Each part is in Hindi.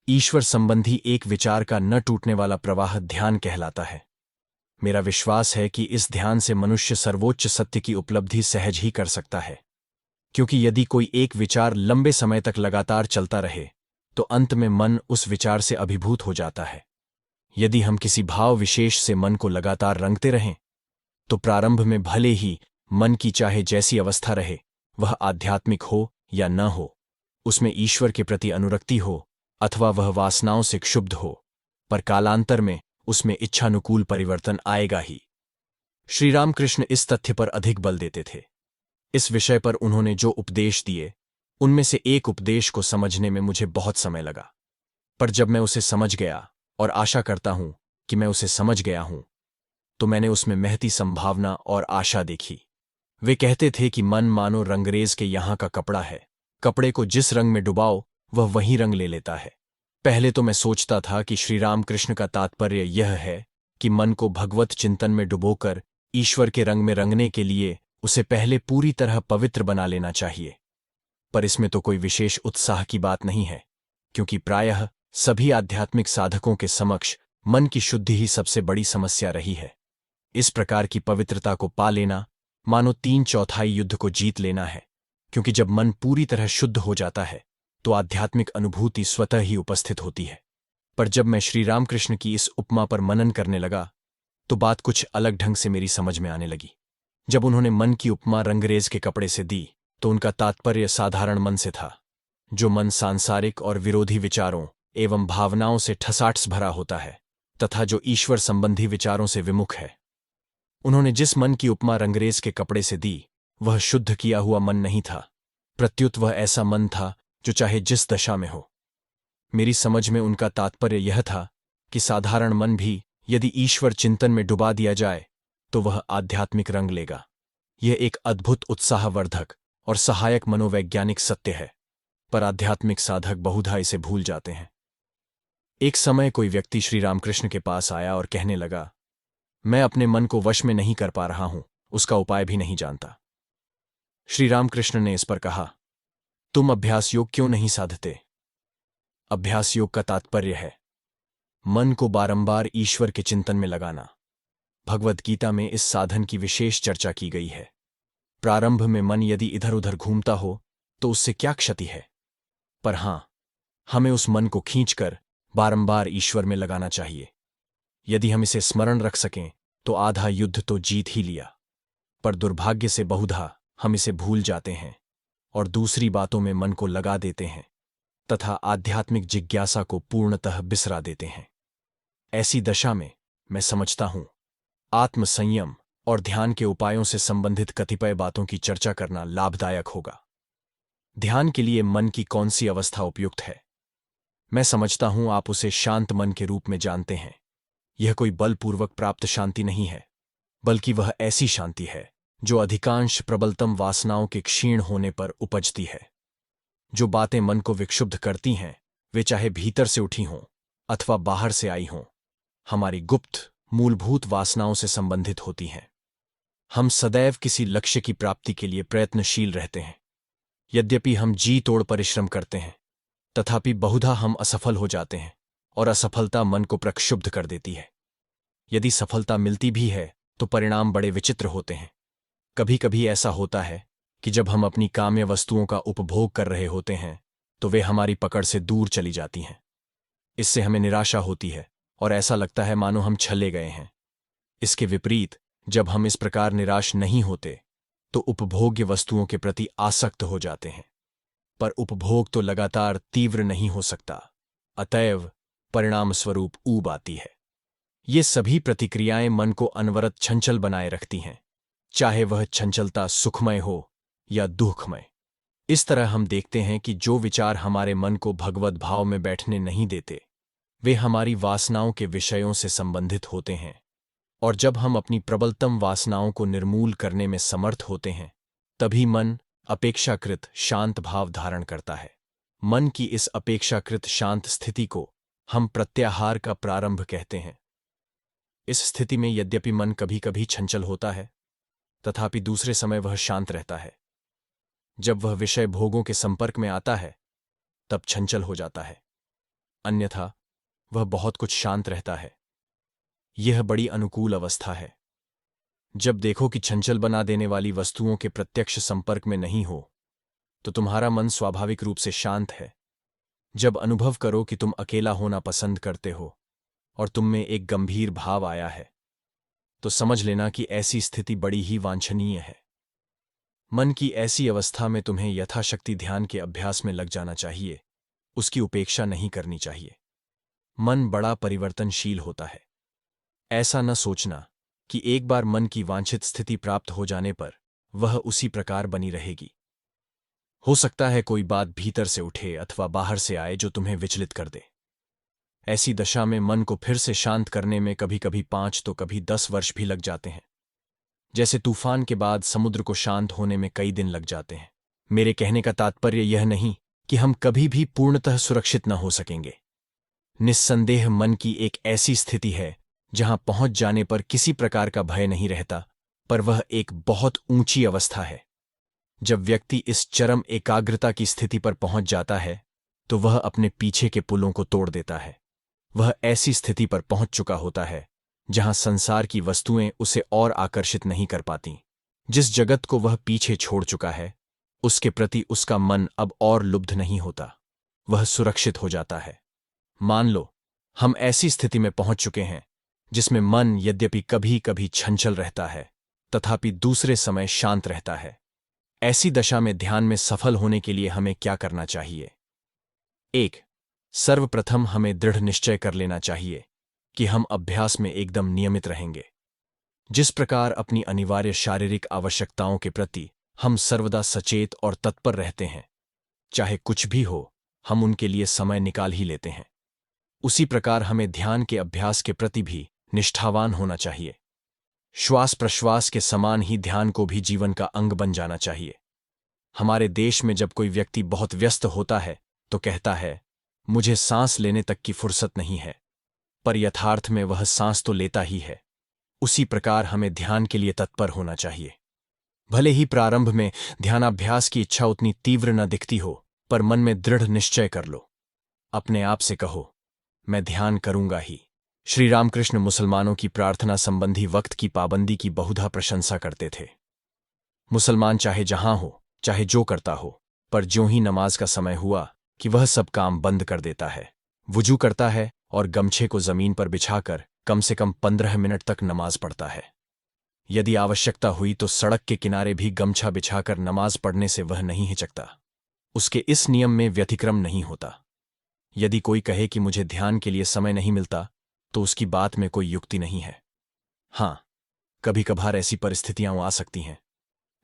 ईश्वर संबंधी एक विचार का न टूटने वाला प्रवाह ध्यान कहलाता है। मेरा विश्वास है कि इस ध्यान से मनुष्य सर्वोच्च सत्य की उपलब्धि सहज ही कर सकता है, क्योंकि यदि कोई एक विचार लंबे समय तक लगातार चलता रहे तो अंत में मन उस विचार से अभिभूत हो जाता है। यदि हम किसी भाव विशेष से मन को लगातार रंगते रहें तो प्रारंभ में भले ही मन की चाहे जैसी अवस्था रहे, वह आध्यात्मिक हो या न हो, उसमें ईश्वर के प्रति अनुरक्ति हो अथवा वह वासनाओं से क्षुब्ध हो, पर कालांतर में उसमें इच्छानुकूल परिवर्तन आएगा ही। श्री रामकृष्ण इस तथ्य पर अधिक बल देते थे। इस विषय पर उन्होंने जो उपदेश दिए, उनमें से एक उपदेश को समझने में मुझे बहुत समय लगा, पर जब मैं उसे समझ गया, और आशा करता हूं कि मैं उसे समझ गया हूं, तो मैंने उसमें महती संभावना और आशा देखी। वे कहते थे कि मन मानो रंगरेज के यहाँ का कपड़ा है, कपड़े को जिस रंग में डुबाओ वह वही रंग ले लेता है। पहले तो मैं सोचता था कि श्री रामकृष्ण का तात्पर्य यह है कि मन को भगवत चिंतन में डुबोकर ईश्वर के रंग में रंगने के लिए उसे पहले पूरी तरह पवित्र बना लेना चाहिए। पर इसमें तो कोई विशेष उत्साह की बात नहीं है, क्योंकि प्रायः सभी आध्यात्मिक साधकों के समक्ष मन की शुद्धि ही सबसे बड़ी समस्या रही है। इस प्रकार की पवित्रता को पा लेना मानो 3/4 युद्ध को जीत लेना है, क्योंकि जब मन पूरी तरह शुद्ध हो जाता है तो आध्यात्मिक अनुभूति स्वतः ही उपस्थित होती है। पर जब मैं श्री रामकृष्ण की इस उपमा पर मनन करने लगा तो बात कुछ अलग ढंग से मेरी समझ में आने लगी। जब उन्होंने मन की उपमा रंगरेज के कपड़े से दी तो उनका तात्पर्य साधारण मन से था, जो मन सांसारिक और विरोधी विचारों एवं भावनाओं से ठसाठस भरा होता है तथा जो ईश्वर संबंधी विचारों से विमुख है। उन्होंने जिस मन की उपमा रंगरेज के कपड़े से दी वह शुद्ध किया हुआ मन नहीं था, प्रत्युत वह ऐसा मन था जो चाहे जिस दशा में हो। मेरी समझ में उनका तात्पर्य यह था कि साधारण मन भी यदि ईश्वर चिंतन में डुबा दिया जाए तो वह आध्यात्मिक रंग लेगा। यह एक अद्भुत उत्साहवर्धक और सहायक मनोवैज्ञानिक सत्य है, पर आध्यात्मिक साधक बहुधा इसे भूल जाते हैं। एक समय कोई व्यक्ति श्री रामकृष्ण के पास आया और कहने लगा, मैं अपने मन को वश में नहीं कर पा रहा हूं, उसका उपाय भी नहीं जानता। श्री रामकृष्ण ने इस पर कहा, तुम अभ्यास योग क्यों नहीं साधते? अभ्यास योग का तात्पर्य है मन को बारंबार ईश्वर के चिंतन में लगाना। भगवद गीता में इस साधन की विशेष चर्चा की गई है। प्रारंभ में मन यदि इधर उधर घूमता हो तो उससे क्या क्षति है, पर हां, हमें उस मन को खींचकर बारंबार ईश्वर में लगाना चाहिए। यदि हम इसे स्मरण रख सकें तो आधा युद्ध तो जीत ही लिया। पर दुर्भाग्य से बहुधा हम इसे भूल जाते हैं और दूसरी बातों में मन को लगा देते हैं तथा आध्यात्मिक जिज्ञासा को पूर्णतः बिसरा देते हैं। ऐसी दशा में मैं समझता हूं आत्मसंयम और ध्यान के उपायों से संबंधित कतिपय बातों की चर्चा करना लाभदायक होगा। ध्यान के लिए मन की कौन सी अवस्था उपयुक्त है? मैं समझता हूं आप उसे शांत मन के रूप में जानते हैं। यह कोई बलपूर्वक प्राप्त शांति नहीं है, बल्कि वह ऐसी शांति है जो अधिकांश प्रबलतम वासनाओं के क्षीण होने पर उपजती है। जो बातें मन को विक्षुब्ध करती हैं, वे चाहे भीतर से उठी हों अथवा बाहर से आई हों, हमारी गुप्त मूलभूत वासनाओं से संबंधित होती हैं। हम सदैव किसी लक्ष्य की प्राप्ति के लिए प्रयत्नशील रहते हैं। यद्यपि हम जी तोड़ परिश्रम करते हैं, तथापि बहुधा हम असफल हो जाते हैं और असफलता मन को प्रक्षुब्ध कर देती है। यदि सफलता मिलती भी है तो परिणाम बड़े विचित्र होते हैं। कभी कभी ऐसा होता है कि जब हम अपनी काम्य वस्तुओं का उपभोग कर रहे होते हैं तो वे हमारी पकड़ से दूर चली जाती हैं। इससे हमें निराशा होती है और ऐसा लगता है मानो हम छले गए हैं। इसके विपरीत जब हम इस प्रकार निराश नहीं होते तो उपभोग्य वस्तुओं के प्रति आसक्त हो जाते हैं। पर उपभोग तो लगातार तीव्र नहीं हो सकता, अतएव परिणाम स्वरूप ऊब आती है। ये सभी प्रतिक्रियाएं मन को अनवरत चंचल बनाए रखती हैं, चाहे वह चंचलता सुखमय हो या दुखमय। इस तरह हम देखते हैं कि जो विचार हमारे मन को भगवत भाव में बैठने नहीं देते, वे हमारी वासनाओं के विषयों से संबंधित होते हैं, और जब हम अपनी प्रबलतम वासनाओं को निर्मूल करने में समर्थ होते हैं, तभी मन अपेक्षाकृत शांत भाव धारण करता है। मन की इस अपेक्षाकृत शांत स्थिति को हम प्रत्याहार का प्रारंभ कहते हैं। इस स्थिति में यद्यपि मन कभी कभी चंचल होता है, तथापि दूसरे समय वह शांत रहता है। जब वह विषय भोगों के संपर्क में आता है, तब चंचल हो जाता है। अन्यथा वह बहुत कुछ शांत रहता है। यह बड़ी अनुकूल अवस्था है। जब देखो कि चंचल बना देने वाली वस्तुओं के प्रत्यक्ष संपर्क में नहीं हो, तो तुम्हारा मन स्वाभाविक रूप से शांत है। जब अनुभव करो कि तुम अकेला होना पसंद करते हो और तुम में एक गंभीर भाव आया है, तो समझ लेना कि ऐसी स्थिति बड़ी ही वांछनीय है। मन की ऐसी अवस्था में तुम्हें यथाशक्ति ध्यान के अभ्यास में लग जाना चाहिए, उसकी उपेक्षा नहीं करनी चाहिए। मन बड़ा परिवर्तनशील होता है। ऐसा न सोचना कि एक बार मन की वांछित स्थिति प्राप्त हो जाने पर वह उसी प्रकार बनी रहेगी। हो सकता है कोई बात भीतर से उठे अथवा बाहर से आए जो तुम्हें विचलित कर दे। ऐसी दशा में मन को फिर से शांत करने में कभी कभी 5 तो कभी 10 वर्ष भी लग जाते हैं। जैसे तूफान के बाद समुद्र को शांत होने में कई दिन लग जाते हैं। मेरे कहने का तात्पर्य यह नहीं कि हम कभी भी पूर्णतः सुरक्षित न हो सकेंगे। निस्संदेह मन की एक ऐसी स्थिति है जहां पहुंच जाने पर किसी प्रकार का भय नहीं रहता, पर वह एक बहुत ऊंची अवस्था है। जब व्यक्ति इस चरम एकाग्रता की स्थिति पर पहुंच जाता है, तो वह अपने पीछे के पुलों को तोड़ देता है। वह ऐसी स्थिति पर पहुंच चुका होता है जहां संसार की वस्तुएं उसे और आकर्षित नहीं कर पाती। जिस जगत को वह पीछे छोड़ चुका है, उसके प्रति उसका मन अब और लुब्ध नहीं होता, वह सुरक्षित हो जाता है। मान लो हम ऐसी स्थिति में पहुंच चुके हैं जिसमें मन यद्यपि कभी कभी छंचल रहता है, तथापि दूसरे समय शांत रहता है। ऐसी दशा में ध्यान में सफल होने के लिए हमें क्या करना चाहिए? 1. सर्वप्रथम हमें दृढ़ निश्चय कर लेना चाहिए कि हम अभ्यास में एकदम नियमित रहेंगे। जिस प्रकार अपनी अनिवार्य शारीरिक आवश्यकताओं के प्रति हम सर्वदा सचेत और तत्पर रहते हैं, चाहे कुछ भी हो, हम उनके लिए समय निकाल ही लेते हैं, उसी प्रकार हमें ध्यान के अभ्यास के प्रति भी निष्ठावान होना चाहिए। श्वास प्रश्वास के समान ही ध्यान को भी जीवन का अंग बन जाना चाहिए। हमारे देश में जब कोई व्यक्ति बहुत व्यस्त होता है तो कहता है, मुझे सांस लेने तक की फुर्सत नहीं है, पर यथार्थ में वह सांस तो लेता ही है। उसी प्रकार हमें ध्यान के लिए तत्पर होना चाहिए। भले ही प्रारंभ में ध्यानाभ्यास की इच्छा उतनी तीव्र न दिखती हो, पर मन में दृढ़ निश्चय कर लो। अपने आप से कहो, मैं ध्यान करूंगा ही। श्री रामकृष्ण मुसलमानों की प्रार्थना संबंधी वक्त की पाबंदी की बहुधा प्रशंसा करते थे। मुसलमान चाहे जहां हो, चाहे जो करता हो, पर ज्यों ही नमाज का समय हुआ कि वह सब काम बंद कर देता है, वुजू करता है और गमछे को जमीन पर बिछाकर कम से कम 15 मिनट तक नमाज पढ़ता है। यदि आवश्यकता हुई तो सड़क के किनारे भी गमछा बिछाकर नमाज पढ़ने से वह नहीं हिचकता। उसके इस नियम में व्यतिक्रम नहीं होता। यदि कोई कहे कि मुझे ध्यान के लिए समय नहीं मिलता, तो उसकी बात में कोई युक्ति नहीं है। हां, कभी कभार ऐसी परिस्थितियां आ सकती हैं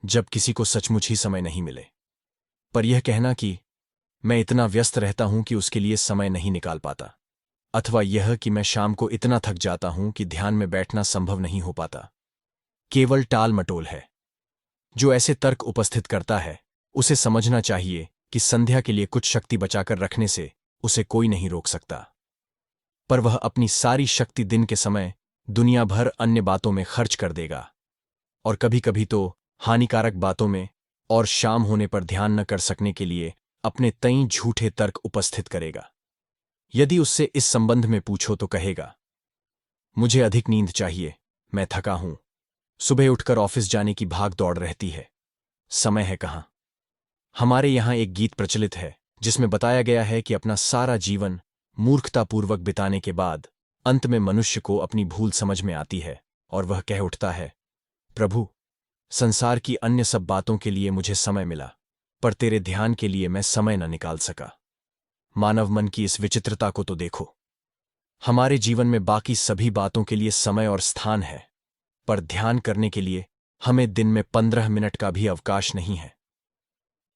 जब किसी को सचमुच ही समय नहीं मिले, पर यह कहना कि मैं इतना व्यस्त रहता हूं कि उसके लिए समय नहीं निकाल पाता, अथवा यह कि मैं शाम को इतना थक जाता हूं कि ध्यान में बैठना संभव नहीं हो पाता, केवल टाल मटोल है। जो ऐसे तर्क उपस्थित करता है, उसे समझना चाहिए कि संध्या के लिए कुछ शक्ति बचाकर रखने से उसे कोई नहीं रोक सकता, पर वह अपनी सारी शक्ति दिन के समय दुनिया भर अन्य बातों में खर्च कर देगा, और कभी कभी तो हानिकारक बातों में, और शाम होने पर ध्यान न कर सकने के लिए अपने तई झूठे तर्क उपस्थित करेगा। यदि उससे इस संबंध में पूछो तो कहेगा, मुझे अधिक नींद चाहिए, मैं थका हूं, सुबह उठकर ऑफिस जाने की भाग दौड़ रहती है, समय है कहां। हमारे यहां एक गीत प्रचलित है जिसमें बताया गया है कि अपना सारा जीवन मूर्खतापूर्वक बिताने के बाद अंत में मनुष्य को अपनी भूल समझ में आती है और वह कह उठता है, प्रभु, संसार की अन्य सब बातों के लिए मुझे समय मिला, पर तेरे ध्यान के लिए मैं समय न निकाल सका। मानव मन की इस विचित्रता को तो देखो। हमारे जीवन में बाकी सभी बातों के लिए समय और स्थान है, पर ध्यान करने के लिए हमें दिन में 15 मिनट का भी अवकाश नहीं है।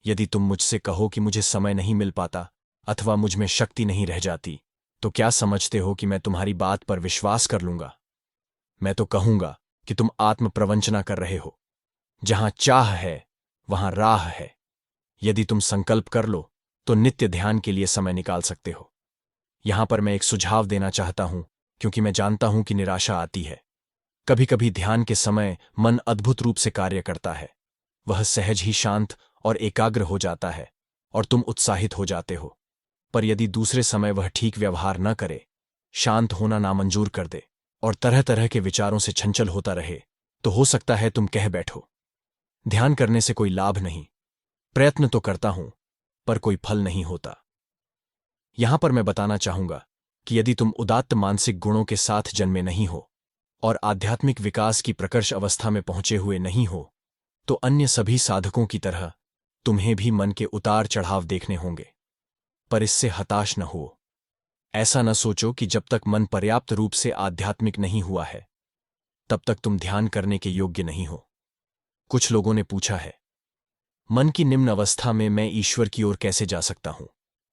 यदि तुम मुझसे कहो कि मुझे समय नहीं मिल पाता अथवा मुझ में शक्ति नहीं रह जाती, तो क्या समझते हो कि मैं तुम्हारी बात पर विश्वास कर लूंगा? मैं तो कहूंगा कि तुम आत्मप्रवंचना कर रहे हो। जहां चाह है वहां राह है। यदि तुम संकल्प कर लो तो नित्य ध्यान के लिए समय निकाल सकते हो। यहां पर मैं एक सुझाव देना चाहता हूं, क्योंकि मैं जानता हूं कि निराशा आती है। कभी कभी ध्यान के समय मन अद्भुत रूप से कार्य करता है। वह सहज ही शांत और एकाग्र हो जाता है और तुम उत्साहित हो जाते हो। पर यदि दूसरे समय वह ठीक व्यवहार न करे, शांत होना नामंजूर कर दे और तरह तरह के विचारों से चंचल होता रहे, तो हो सकता है तुम कह बैठो, ध्यान करने से कोई लाभ नहीं, प्रयत्न तो करता हूं पर कोई फल नहीं होता। यहां पर मैं बताना चाहूंगा कि यदि तुम उदात्त मानसिक गुणों के साथ जन्मे नहीं हो और आध्यात्मिक विकास की प्रकर्ष अवस्था में पहुंचे हुए नहीं हो, तो अन्य सभी साधकों की तरह तुम्हें भी मन के उतार चढ़ाव देखने होंगे। पर इससे हताश न हो। ऐसा न सोचो कि जब तक मन पर्याप्त रूप से आध्यात्मिक नहीं हुआ है, तब तक तुम ध्यान करने के योग्य नहीं हो। कुछ लोगों ने पूछा है, मन की निम्न अवस्था में मैं ईश्वर की ओर कैसे जा सकता हूं?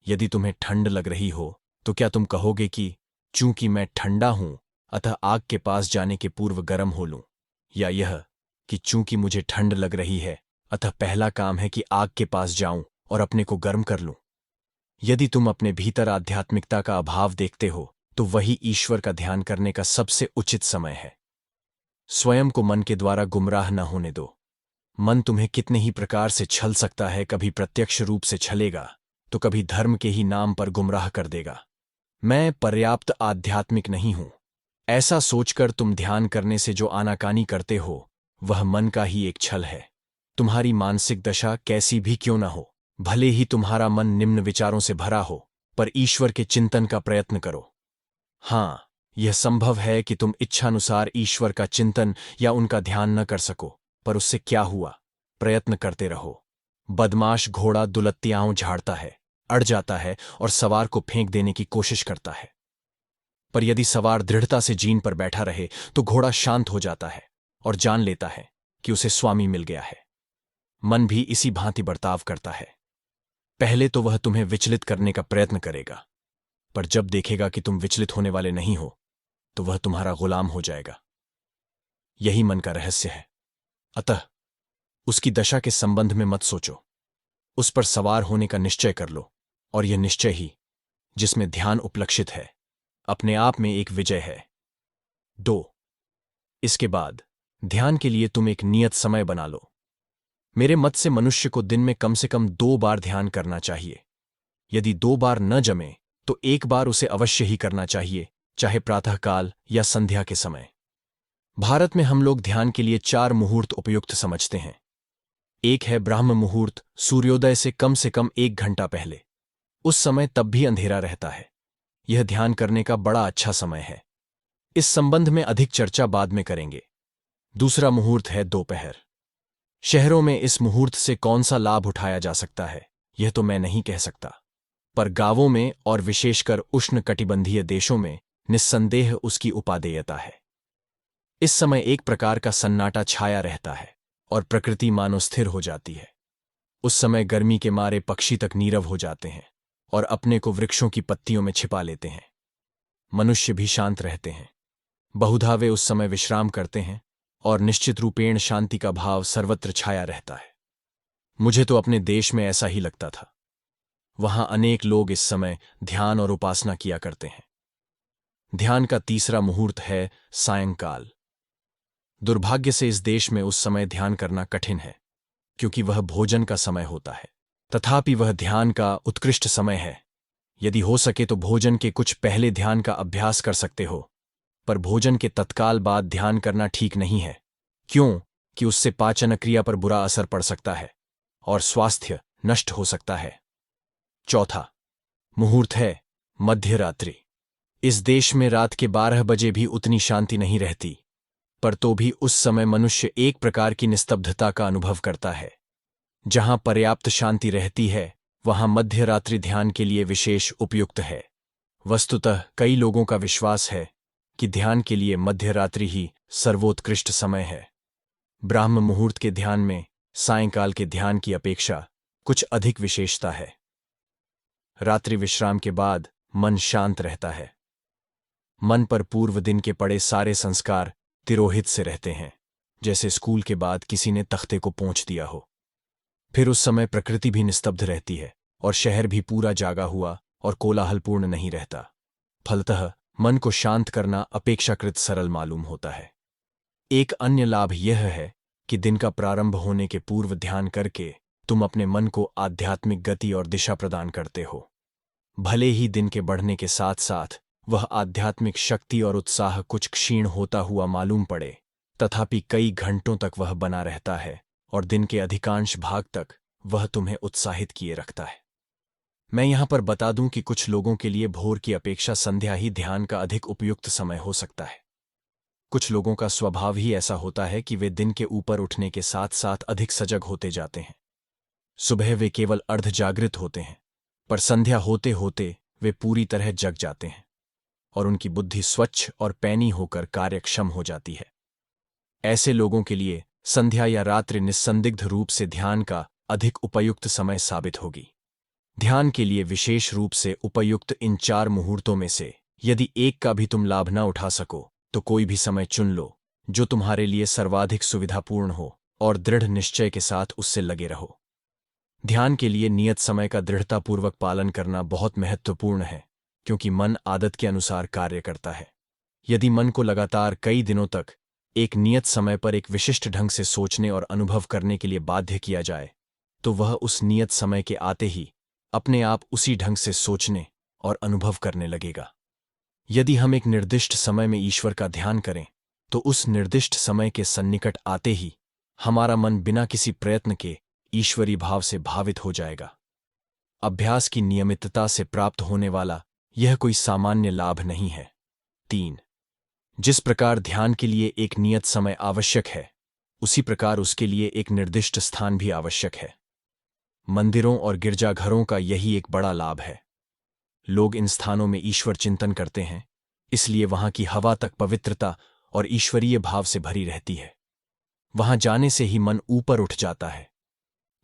यदि तुम्हें ठंड लग रही हो, तो क्या तुम कहोगे कि चूंकि मैं ठंडा हूं, अतः आग के पास जाने के पूर्व गर्म हो लूं? या यह कि चूंकि मुझे ठंड लग रही है, अतः पहला काम है कि आग के पास जाऊं और अपने को गर्म कर लूं? यदि तुम अपने भीतर आध्यात्मिकता का अभाव देखते हो, तो वही ईश्वर का ध्यान करने का सबसे उचित समय है। स्वयं को मन के द्वारा गुमराह न होने दो। मन तुम्हें कितने ही प्रकार से छल सकता है, कभी प्रत्यक्ष रूप से छलेगा, तो कभी धर्म के ही नाम पर गुमराह कर देगा। मैं पर्याप्त आध्यात्मिक नहीं हूं, ऐसा सोचकर तुम ध्यान करने से जो आनाकानी करते हो, वह मन का ही एक छल है। तुम्हारी मानसिक दशा कैसी भी क्यों न हो, भले ही तुम्हारा मन निम्न विचारों से भरा हो, पर ईश्वर के चिंतन का प्रयत्न करो। हां, यह संभव है कि तुम इच्छानुसार ईश्वर का चिंतन या उनका ध्यान न कर सको, पर उससे क्या हुआ, प्रयत्न करते रहो। बदमाश घोड़ा दुलत्तियाओं झाड़ता है, अड़ जाता है और सवार को फेंक देने की कोशिश करता है। पर यदि सवार दृढ़ता से जीन पर बैठा रहे, तो घोड़ा शांत हो जाता है और जान लेता है कि उसे स्वामी मिल गया है। मन भी इसी भांति बर्ताव करता है। पहले तो वह तुम्हें विचलित करने का प्रयत्न करेगा, पर जब देखेगा कि तुम विचलित होने वाले नहीं हो, तो वह तुम्हारा गुलाम हो जाएगा। यही मन का रहस्य है। अतः उसकी दशा के संबंध में मत सोचो, उस पर सवार होने का निश्चय कर लो, और यह निश्चय ही, जिसमें ध्यान उपलक्षित है, अपने आप में एक विजय है। 2. इसके बाद ध्यान के लिए तुम एक नियत समय बना लो। मेरे मत से मनुष्य को दिन में कम से कम 2 बार ध्यान करना चाहिए। यदि 2 बार न जमे, तो 1 बार उसे अवश्य ही करना चाहिए, चाहे प्रातःकाल या संध्या के समय। भारत में हम लोग ध्यान के लिए 4 मुहूर्त उपयुक्त समझते हैं। एक है ब्राह्म मुहूर्त, सूर्योदय से कम 1 घंटा पहले। उस समय तब भी अंधेरा रहता है। यह ध्यान करने का बड़ा अच्छा समय है। इस संबंध में अधिक चर्चा बाद में करेंगे। दूसरा मुहूर्त है दोपहर। शहरों में इस मुहूर्त से कौन सा लाभ उठाया जा सकता है, यह तो मैं नहीं कह सकता, पर गांवों में और विशेषकर उष्णकटिबंधीय देशों में निस्संदेह उसकी उपादेयता है। इस समय एक प्रकार का सन्नाटा छाया रहता है और प्रकृति मानो स्थिर हो जाती है। उस समय गर्मी के मारे पक्षी तक नीरव हो जाते हैं और अपने को वृक्षों की पत्तियों में छिपा लेते हैं। मनुष्य भी शांत रहते हैं। बहुधा वे उस समय विश्राम करते हैं और निश्चित रूपेण शांति का भाव सर्वत्र छाया रहता है। मुझे तो अपने देश में ऐसा ही लगता था। वहां अनेक लोग इस समय ध्यान और उपासना किया करते हैं। ध्यान का तीसरा मुहूर्त है सायंकाल। दुर्भाग्य से इस देश में उस समय ध्यान करना कठिन है, क्योंकि वह भोजन का समय होता है। तथापि वह ध्यान का उत्कृष्ट समय है। यदि हो सके तो भोजन के कुछ पहले ध्यान का अभ्यास कर सकते हो, पर भोजन के तत्काल बाद ध्यान करना ठीक नहीं है। क्यों कि उससे पाचन क्रिया पर बुरा असर पड़ सकता है और स्वास्थ्य नष्ट हो सकता है। चौथा मुहूर्त है मध्य रात्रि। इस देश में रात के 12 बजे भी उतनी शांति नहीं रहती, पर तो भी उस समय मनुष्य एक प्रकार की निस्तब्धता का अनुभव करता है। जहां पर्याप्त शांति रहती है, वहां मध्य रात्रि ध्यान के लिए विशेष उपयुक्त है। वस्तुतः कई लोगों का विश्वास है कि ध्यान के लिए मध्य रात्रि ही सर्वोत्कृष्ट समय है। ब्राह्म मुहूर्त के ध्यान में सायंकाल के ध्यान की अपेक्षा कुछ अधिक विशेषता है। रात्रि विश्राम के बाद मन शांत रहता है। मन पर पूर्व दिन के पड़े सारे संस्कार तिरोहित से रहते हैं, जैसे स्कूल के बाद किसी ने तख्ते को पोंछ दिया हो। फिर उस समय प्रकृति भी निस्तब्ध रहती है और शहर भी पूरा जागा हुआ और कोलाहलपूर्ण नहीं रहता। फलतः मन को शांत करना अपेक्षाकृत सरल मालूम होता है। एक अन्य लाभ यह है कि दिन का प्रारंभ होने के पूर्व ध्यान करके तुम अपने मन को आध्यात्मिक गति और दिशा प्रदान करते हो। भले ही दिन के बढ़ने के साथ साथ वह आध्यात्मिक शक्ति और उत्साह कुछ क्षीण होता हुआ मालूम पड़े, तथापि कई घंटों तक वह बना रहता है और दिन के अधिकांश भाग तक वह तुम्हें उत्साहित किए रखता है। मैं यहां पर बता दूं कि कुछ लोगों के लिए भोर की अपेक्षा संध्या ही ध्यान का अधिक उपयुक्त समय हो सकता है। कुछ लोगों का स्वभाव ही ऐसा होता है कि वे दिन के ऊपर उठने के साथ साथ अधिक सजग होते जाते हैं। सुबह वे केवल अर्ध जागृत होते हैं, पर संध्या होते होते वे पूरी तरह जग जाते हैं और उनकी बुद्धि स्वच्छ और पैनी होकर कार्यक्षम हो जाती है। ऐसे लोगों के लिए संध्या या रात्रि निस्संदिग्ध रूप से ध्यान का अधिक उपयुक्त समय साबित होगी। ध्यान के लिए विशेष रूप से उपयुक्त इन 4 मुहूर्तों में से यदि एक का भी तुम लाभ न उठा सको तो कोई भी समय चुन लो जो तुम्हारे लिए सर्वाधिक सुविधापूर्ण हो और दृढ़ निश्चय के साथ उससे लगे रहो। ध्यान के लिए नियत समय का दृढ़तापूर्वक पालन करना बहुत महत्वपूर्ण है, क्योंकि मन आदत के अनुसार कार्य करता है। यदि मन को लगातार कई दिनों तक एक नियत समय पर एक विशिष्ट ढंग से सोचने और अनुभव करने के लिए बाध्य किया जाए, तो वह उस नियत समय के आते ही अपने आप उसी ढंग से सोचने और अनुभव करने लगेगा। यदि हम एक निर्दिष्ट समय में ईश्वर का ध्यान करें, तो उस निर्दिष्ट समय के सन्निकट आते ही हमारा मन बिना किसी प्रयत्न के ईश्वरी भाव से भावित हो जाएगा। अभ्यास की नियमितता से प्राप्त होने वाला यह कोई सामान्य लाभ नहीं है। 3. जिस प्रकार ध्यान के लिए एक नियत समय आवश्यक है, उसी प्रकार उसके लिए एक निर्दिष्ट स्थान भी आवश्यक है। मंदिरों और गिरजाघरों का यही एक बड़ा लाभ है। लोग इन स्थानों में ईश्वर चिंतन करते हैं, इसलिए वहां की हवा तक पवित्रता और ईश्वरीय भाव से भरी रहती है। वहां जाने से ही मन ऊपर उठ जाता है।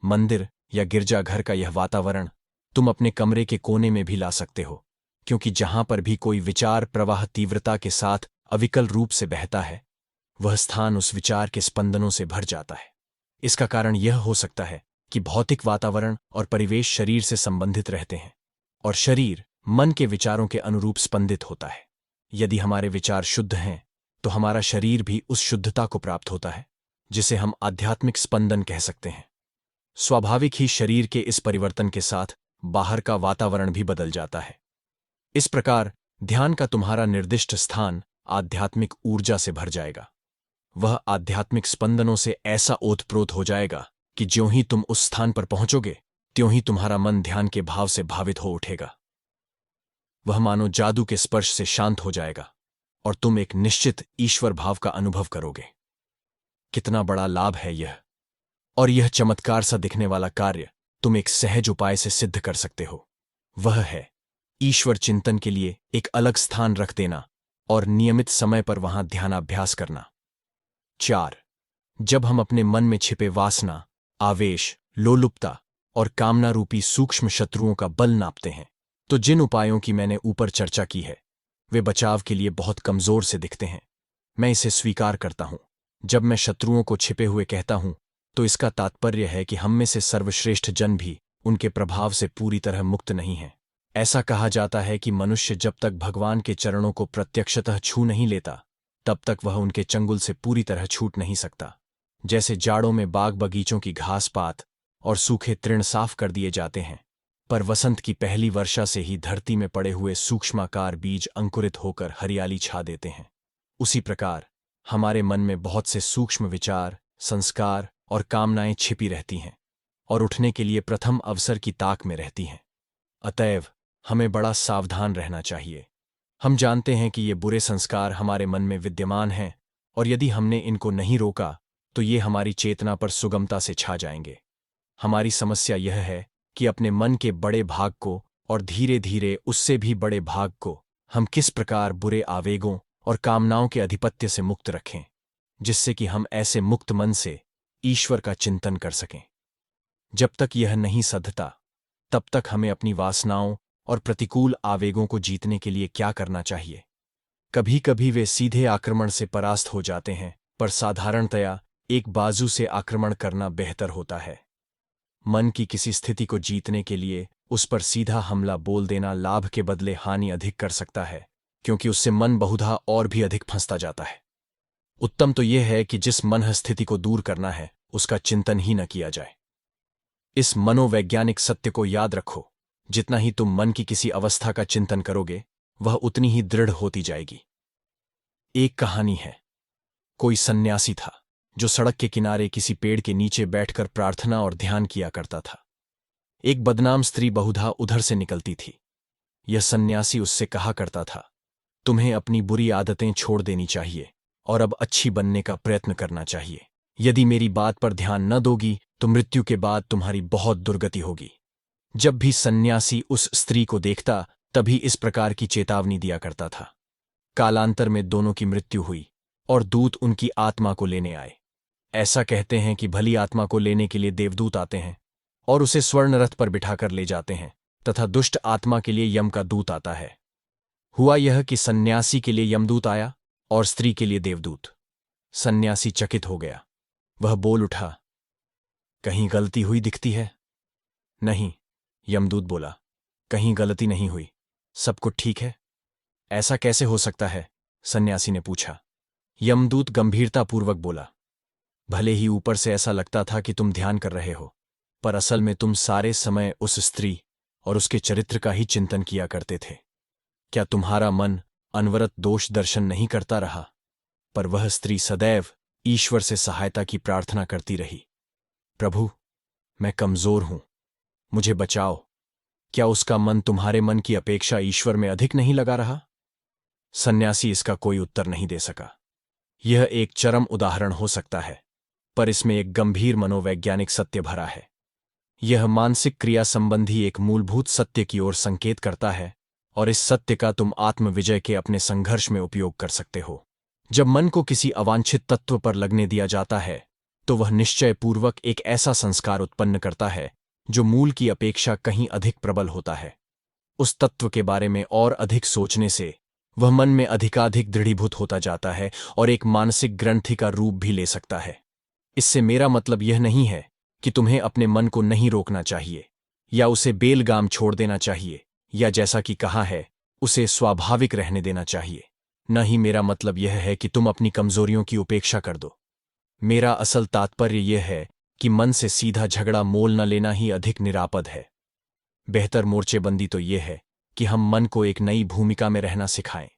मंदिर या गिरजाघर का यह वातावरण तुम अपने कमरे के कोने में भी ला सकते हो, क्योंकि जहां पर भी कोई विचार प्रवाह तीव्रता के साथ अविकल रूप से बहता है, वह स्थान उस विचार के स्पंदनों से भर जाता है। इसका कारण यह हो सकता है कि भौतिक वातावरण और परिवेश शरीर से संबंधित रहते हैं और शरीर मन के विचारों के अनुरूप स्पंदित होता है। यदि हमारे विचार शुद्ध हैं, तो हमारा शरीर भी उस शुद्धता को प्राप्त होता है, जिसे हम आध्यात्मिक स्पंदन कह सकते हैं। स्वाभाविक ही शरीर के इस परिवर्तन के साथ बाहर का वातावरण भी बदल जाता है। इस प्रकार ध्यान का तुम्हारा निर्दिष्ट स्थान आध्यात्मिक ऊर्जा से भर जाएगा। वह आध्यात्मिक स्पंदनों से ऐसा ओतप्रोत हो जाएगा कि ज्यों ही तुम उस स्थान पर पहुंचोगे, त्यों ही तुम्हारा मन ध्यान के भाव से भावित हो उठेगा। वह मानो जादू के स्पर्श से शांत हो जाएगा और तुम एक निश्चित ईश्वर भाव का अनुभव करोगे। कितना बड़ा लाभ है यह! और यह चमत्कार सा दिखने वाला कार्य तुम एक सहज उपाय से सिद्ध कर सकते हो। वह है ईश्वर चिंतन के लिए एक अलग स्थान रख देना और नियमित समय पर वहां ध्यानाभ्यास करना। 4. जब हम अपने मन में छिपे वासना, आवेश, लोलुपता और कामना रूपी सूक्ष्म शत्रुओं का बल नापते हैं, तो जिन उपायों की मैंने ऊपर चर्चा की है, वे बचाव के लिए बहुत कमजोर से दिखते हैं। मैं इसे स्वीकार करता हूं। जब मैं शत्रुओं को छिपे हुए कहता हूं, तो इसका तात्पर्य है कि हम में से सर्वश्रेष्ठ जन भी उनके प्रभाव से पूरी तरह मुक्त नहीं हैं। ऐसा कहा जाता है कि मनुष्य जब तक भगवान के चरणों को प्रत्यक्षतः छू नहीं लेता, तब तक वह उनके चंगुल से पूरी तरह छूट नहीं सकता। जैसे जाड़ों में बाग बगीचों की घास पात और सूखे तृण साफ कर दिए जाते हैं, पर वसंत की पहली वर्षा से ही धरती में पड़े हुए सूक्ष्माकार बीज अंकुरित होकर हरियाली छा देते हैं, उसी प्रकार हमारे मन में बहुत से सूक्ष्म विचार, संस्कार और कामनाएं छिपी रहती हैं और उठने के लिए प्रथम अवसर की ताक में रहती हैं। अतएव हमें बड़ा सावधान रहना चाहिए। हम जानते हैं कि ये बुरे संस्कार हमारे मन में विद्यमान हैं और यदि हमने इनको नहीं रोका तो ये हमारी चेतना पर सुगमता से छा जाएंगे। हमारी समस्या यह है कि अपने मन के बड़े भाग को और धीरे धीरे उससे भी बड़े भाग को हम किस प्रकार बुरे आवेगों और कामनाओं के अधिपत्य से मुक्त रखें, जिससे कि हम ऐसे मुक्त मन से ईश्वर का चिंतन कर सकें। जब तक यह नहीं सधता, तब तक हमें अपनी वासनाओं और प्रतिकूल आवेगों को जीतने के लिए क्या करना चाहिए? कभी कभी वे सीधे आक्रमण से परास्त हो जाते हैं, पर साधारणतया एक बाजू से आक्रमण करना बेहतर होता है। मन की किसी स्थिति को जीतने के लिए उस पर सीधा हमला बोल देना लाभ के बदले हानि अधिक कर सकता है, क्योंकि उससे मन बहुधा और भी अधिक फंसता जाता है। उत्तम तो यह है कि जिस मन स्थिति को दूर करना है, उसका चिंतन ही न किया जाए। इस मनोवैज्ञानिक सत्य को याद रखो जितना ही तुम मन की किसी अवस्था का चिंतन करोगे, वह उतनी ही दृढ़ होती जाएगी। एक कहानी है। कोई सन्यासी था जो सड़क के किनारे किसी पेड़ के नीचे बैठकर प्रार्थना और ध्यान किया करता था। एक बदनाम स्त्री बहुधा उधर से निकलती थी। यह सन्यासी उससे कहा करता था, तुम्हें अपनी बुरी आदतें छोड़ देनी चाहिए और अब अच्छी बनने का प्रयत्न करना चाहिए। यदि मेरी बात पर ध्यान न दोगी तो मृत्यु के बाद तुम्हारी बहुत दुर्गति होगी। जब भी सन्यासी उस स्त्री को देखता तभी इस प्रकार की चेतावनी दिया करता था। कालांतर में दोनों की मृत्यु हुई और दूत उनकी आत्मा को लेने आए। ऐसा कहते हैं कि भली आत्मा को लेने के लिए देवदूत आते हैं और उसे स्वर्ण रथ पर बिठाकर ले जाते हैं तथा दुष्ट आत्मा के लिए यम का दूत आता है। हुआ यह कि सन्यासी के लिए यमदूत आया और स्त्री के लिए देवदूत। सन्यासी चकित हो गया। वह बोल उठा, कहीं गलती हुई दिखती है? नहीं, यमदूत बोला, कहीं गलती नहीं हुई, सब कुछ ठीक है। ऐसा कैसे हो सकता है? सन्यासी ने पूछा। यमदूत गंभीरतापूर्वक बोला, भले ही ऊपर से ऐसा लगता था कि तुम ध्यान कर रहे हो, पर असल में तुम सारे समय उस स्त्री और उसके चरित्र का ही चिंतन किया करते थे। क्या तुम्हारा मन अनवरत दोष दर्शन नहीं करता रहा? पर वह स्त्री सदैव ईश्वर से सहायता की प्रार्थना करती रही, प्रभु, मैं कमजोर हूं, मुझे बचाओ। क्या उसका मन तुम्हारे मन की अपेक्षा ईश्वर में अधिक नहीं लगा रहा? सन्यासी इसका कोई उत्तर नहीं दे सका। यह एक चरम उदाहरण हो सकता है, पर इसमें एक गंभीर मनोवैज्ञानिक सत्य भरा है। यह मानसिक क्रिया संबंधी एक मूलभूत सत्य की ओर संकेत करता है और इस सत्य का तुम आत्मविजय के अपने संघर्ष में उपयोग कर सकते हो। जब मन को किसी अवांछित तत्व पर लगने दिया जाता है तो वह निश्चयपूर्वक एक ऐसा संस्कार उत्पन्न करता है जो मूल की अपेक्षा कहीं अधिक प्रबल होता है। उस तत्व के बारे में और अधिक सोचने से वह मन में अधिकाधिक दृढ़ीभूत होता जाता है और एक मानसिक ग्रंथि का रूप भी ले सकता है। इससे मेरा मतलब यह नहीं है कि तुम्हें अपने मन को नहीं रोकना चाहिए या उसे बेलगाम छोड़ देना चाहिए या जैसा कि कहा है उसे स्वाभाविक रहने देना चाहिए। न ही मेरा मतलब यह है कि तुम अपनी कमजोरियों की उपेक्षा कर दो। मेरा असल तात्पर्य यह है कि मन से सीधा झगड़ा मोल न लेना ही अधिक निरापद है। बेहतर मोर्चेबंदी तो यह है कि हम मन को एक नई भूमिका में रहना सिखाएं।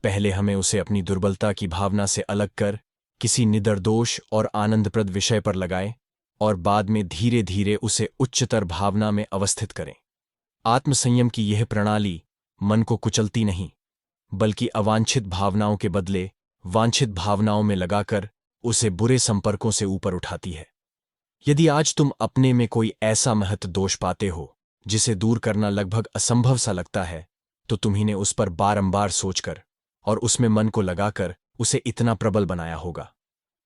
पहले हमें उसे अपनी दुर्बलता की भावना से अलग कर किसी निदर्दोष और आनंदप्रद विषय पर लगाएं और बाद में धीरे धीरे उसे उच्चतर भावना में अवस्थित करें। आत्मसंयम की यह प्रणाली मन को कुचलती नहीं, बल्कि अवांछित भावनाओं के बदले वांछित भावनाओं में लगाकर उसे बुरे संपर्कों से ऊपर उठाती है। यदि आज तुम अपने में कोई ऐसा महत्व दोष पाते हो जिसे दूर करना लगभग असंभव सा लगता है, तो तुम्ही ने उस पर बारंबार सोचकर और उसमें मन को लगाकर उसे इतना प्रबल बनाया होगा।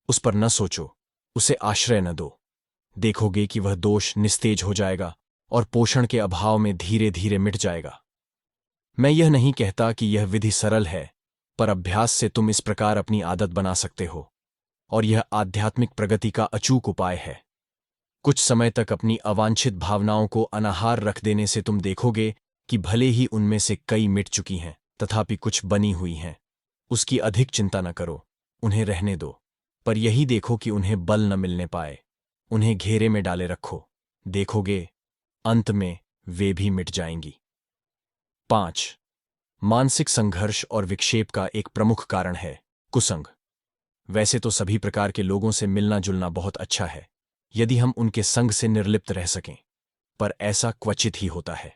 उस पर न सोचो, उसे आश्रय न दो। देखोगे कि वह दोष निस्तेज हो जाएगा और पोषण के अभाव में धीरे धीरे मिट जाएगा। मैं यह नहीं कहता कि यह विधि सरल है, पर अभ्यास से तुम इस प्रकार अपनी आदत बना सकते हो और यह आध्यात्मिक प्रगति का अचूक उपाय है। कुछ समय तक अपनी अवांछित भावनाओं को अनाहार रख देने से तुम देखोगे कि भले ही उनमें से कई मिट चुकी हैं, तथापि कुछ बनी हुई हैं। उसकी अधिक चिंता न करो, उन्हें रहने दो, पर यही देखो कि उन्हें बल न मिलने पाए। उन्हें घेरे में डाले रखो, देखोगे अंत में वे भी मिट जाएंगी। 5. मानसिक संघर्ष और विक्षेप का एक प्रमुख कारण है कुसंग। वैसे तो सभी प्रकार के लोगों से मिलना जुलना बहुत अच्छा है यदि हम उनके संग से निर्लिप्त रह सकें, पर ऐसा क्वचित ही होता है।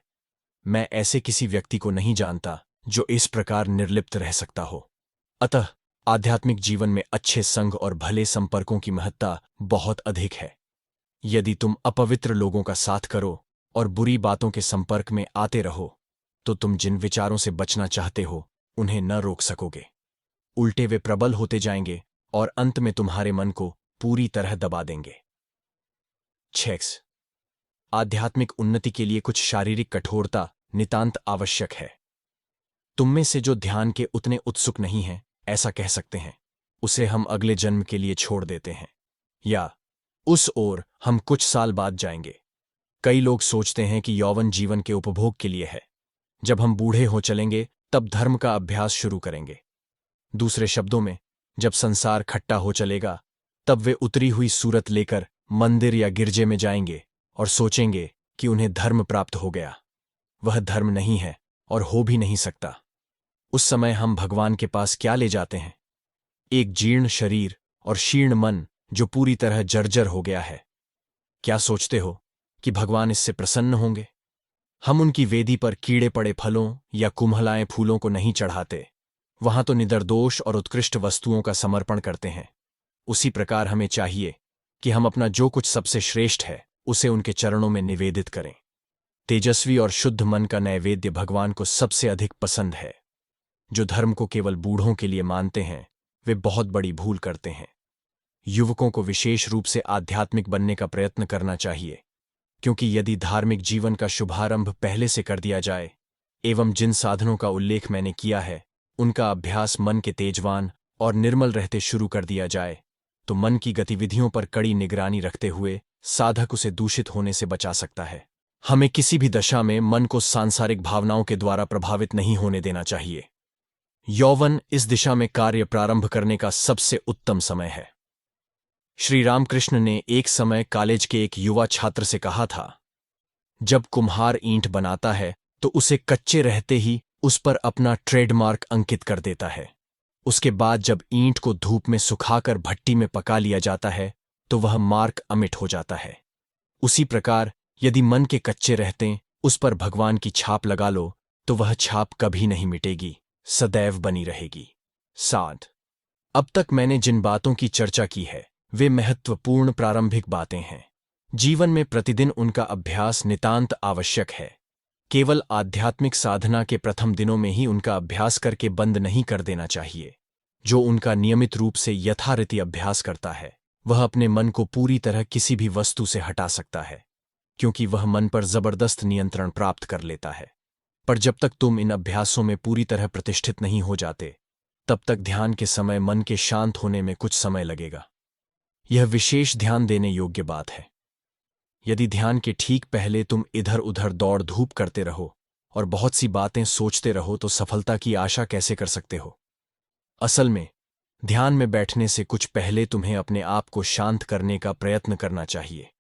मैं ऐसे किसी व्यक्ति को नहीं जानता जो इस प्रकार निर्लिप्त रह सकता हो। अतः आध्यात्मिक जीवन में अच्छे संग और भले संपर्कों की महत्ता बहुत अधिक है। यदि तुम अपवित्र लोगों का साथ करो और बुरी बातों के संपर्क में आते रहो, तो तुम जिन विचारों से बचना चाहते हो उन्हें न रोक सकोगे। उल्टे वे प्रबल होते जाएंगे और अंत में तुम्हारे मन को पूरी तरह दबा देंगे। 6. आध्यात्मिक उन्नति के लिए कुछ शारीरिक कठोरता नितांत आवश्यक है। तुम में से जो ध्यान के उतने उत्सुक नहीं हैं, ऐसा कह सकते हैं, उसे हम अगले जन्म के लिए छोड़ देते हैं, या उस ओर हम कुछ साल बाद जाएंगे। कई लोग सोचते हैं कि यौवन जीवन के उपभोग के लिए है, जब हम बूढ़े हो चलेंगे तब धर्म का अभ्यास शुरू करेंगे। दूसरे शब्दों में, जब संसार खट्टा हो चलेगा तब वे उतरी हुई सूरत लेकर मंदिर या गिरजे में जाएंगे और सोचेंगे कि उन्हें धर्म प्राप्त हो गया। वह धर्म नहीं है और हो भी नहीं सकता। उस समय हम भगवान के पास क्या ले जाते हैं? एक जीर्ण शरीर और शीर्ण मन जो पूरी तरह जर्जर हो गया है। क्या सोचते हो कि भगवान इससे प्रसन्न होंगे? हम उनकी वेदी पर कीड़े पड़े फलों या कुम्हलाए फूलों को नहीं चढ़ाते, वहां तो निर्दोष और उत्कृष्ट वस्तुओं का समर्पण करते हैं। उसी प्रकार हमें चाहिए कि हम अपना जो कुछ सबसे श्रेष्ठ है उसे उनके चरणों में निवेदित करें। तेजस्वी और शुद्ध मन का नैवेद्य भगवान को सबसे अधिक पसंद है। जो धर्म को केवल बूढ़ों के लिए मानते हैं वे बहुत बड़ी भूल करते हैं। युवकों को विशेष रूप से आध्यात्मिक बनने का प्रयत्न करना चाहिए, क्योंकि यदि धार्मिक जीवन का शुभारंभ पहले से कर दिया जाए एवं जिन साधनों का उल्लेख मैंने किया है उनका अभ्यास मन के तेजवान और निर्मल रहते शुरू कर दिया जाए, तो मन की गतिविधियों पर कड़ी निगरानी रखते हुए साधक उसे दूषित होने से बचा सकता है। हमें किसी भी दशा में मन को सांसारिक भावनाओं के द्वारा प्रभावित नहीं होने देना चाहिए। यौवन इस दिशा में कार्य प्रारंभ करने का सबसे उत्तम समय है। श्री रामकृष्ण ने एक समय कॉलेज के एक युवा छात्र से कहा था, जब कुम्हार ईंट बनाता है तो उसे कच्चे रहते ही उस पर अपना ट्रेडमार्क अंकित कर देता है। उसके बाद जब ईंट को धूप में सुखाकर भट्टी में पका लिया जाता है तो वह मार्क अमिट हो जाता है। उसी प्रकार यदि मन के कच्चे रहते उस पर भगवान की छाप लगा लो तो वह छाप कभी नहीं मिटेगी, सदैव बनी रहेगी। साध, अब तक मैंने जिन बातों की चर्चा की है वे महत्वपूर्ण प्रारंभिक बातें हैं। जीवन में प्रतिदिन उनका अभ्यास नितांत आवश्यक है। केवल आध्यात्मिक साधना के प्रथम दिनों में ही उनका अभ्यास करके बंद नहीं कर देना चाहिए। जो उनका नियमित रूप से यथारीति अभ्यास करता है वह अपने मन को पूरी तरह किसी भी वस्तु से हटा सकता है, क्योंकि वह मन पर जबरदस्त नियंत्रण प्राप्त कर लेता है। पर जब तक तुम इन अभ्यासों में पूरी तरह प्रतिष्ठित नहीं हो जाते तब तक ध्यान के समय मन के शांत होने में कुछ समय लगेगा। यह विशेष ध्यान देने योग्य बात है। यदि ध्यान के ठीक पहले तुम इधर उधर दौड़ धूप करते रहो और बहुत सी बातें सोचते रहो तो सफलता की आशा कैसे कर सकते हो? असल में ध्यान में बैठने से कुछ पहले तुम्हें अपने आप को शांत करने का प्रयत्न करना चाहिए।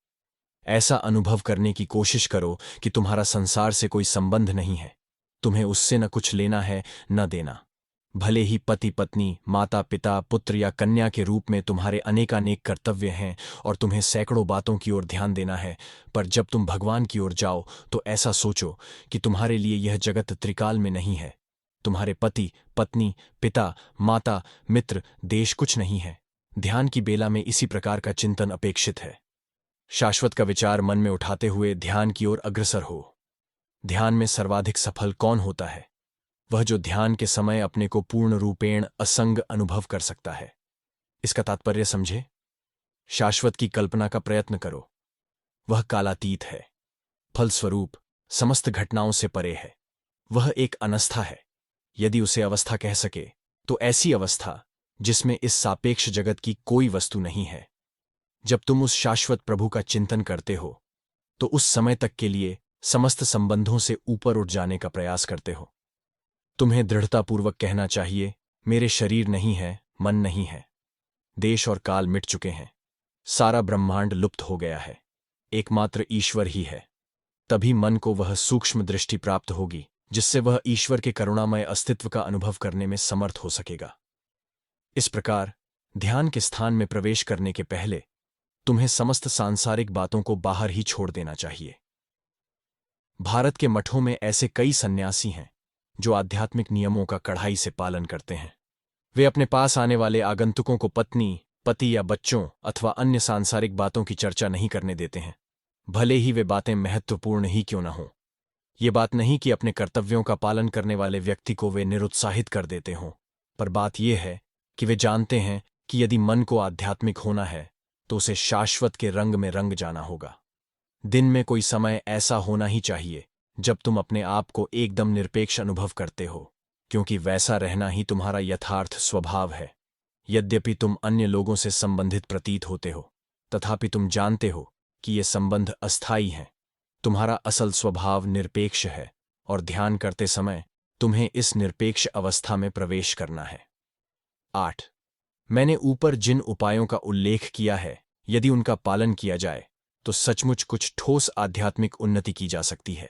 ऐसा अनुभव करने की कोशिश करो कि तुम्हारा संसार से कोई संबंध नहीं है, तुम्हें उससे न कुछ लेना है न देना। भले ही पति पत्नी, माता पिता, पुत्र या कन्या के रूप में तुम्हारे अनेकानेक कर्तव्य हैं और तुम्हें सैकड़ों बातों की ओर ध्यान देना है, पर जब तुम भगवान की ओर जाओ तो ऐसा सोचो कि तुम्हारे लिए यह जगत त्रिकाल में नहीं है। तुम्हारे पति, पत्नी, पिता, माता, मित्र, देश कुछ नहीं है। ध्यान की बेला में इसी प्रकार का चिंतन अपेक्षित है। शाश्वत का विचार मन में उठाते हुए ध्यान की ओर अग्रसर हो। ध्यान में सर्वाधिक सफल कौन होता है? वह जो ध्यान के समय अपने को पूर्ण रूपेण असंग अनुभव कर सकता है। इसका तात्पर्य समझे? शाश्वत की कल्पना का प्रयत्न करो। वह कालातीत है, फलस्वरूप समस्त घटनाओं से परे है। वह एक अवस्था है, यदि उसे अवस्था कह सके तो ऐसी अवस्था जिसमें इस सापेक्ष जगत की कोई वस्तु नहीं है। जब तुम उस शाश्वत प्रभु का चिंतन करते हो तो उस समय तक के लिए समस्त संबंधों से ऊपर उठ जाने का प्रयास करते हो। तुम्हें दृढ़तापूर्वक कहना चाहिए, मेरे शरीर नहीं है, मन नहीं है, देश और काल मिट चुके हैं, सारा ब्रह्मांड लुप्त हो गया है, एकमात्र ईश्वर ही है। तभी मन को वह सूक्ष्म दृष्टि प्राप्त होगी जिससे वह ईश्वर के करुणामय अस्तित्व का अनुभव करने में समर्थ हो सकेगा। इस प्रकार ध्यान के स्थान में प्रवेश करने के पहले तुम्हें समस्त सांसारिक बातों को बाहर ही छोड़ देना चाहिए। भारत के मठों में ऐसे कई सन्यासी हैं जो आध्यात्मिक नियमों का कड़ाई से पालन करते हैं। वे अपने पास आने वाले आगंतुकों को पत्नी, पति या बच्चों अथवा अन्य सांसारिक बातों की चर्चा नहीं करने देते हैं, भले ही वे बातें महत्वपूर्ण ही क्यों न हों। ये बात नहीं कि अपने कर्तव्यों का पालन करने वाले व्यक्ति को वे निरुत्साहित कर देते हों, पर बात यह है कि वे जानते हैं कि यदि मन को आध्यात्मिक होना है तो उसे शाश्वत के रंग में रंग जाना होगा। दिन में कोई समय ऐसा होना ही चाहिए जब तुम अपने आप को एकदम निरपेक्ष अनुभव करते हो, क्योंकि वैसा रहना ही तुम्हारा यथार्थ स्वभाव है। यद्यपि तुम अन्य लोगों से संबंधित प्रतीत होते हो, तथापि तुम जानते हो कि ये संबंध अस्थायी हैं। तुम्हारा असल स्वभाव निरपेक्ष है और ध्यान करते समय तुम्हें इस निरपेक्ष अवस्था में प्रवेश करना है। 8. मैंने ऊपर जिन उपायों का उल्लेख किया है, यदि उनका पालन किया जाए तो सचमुच कुछ ठोस आध्यात्मिक उन्नति की जा सकती है।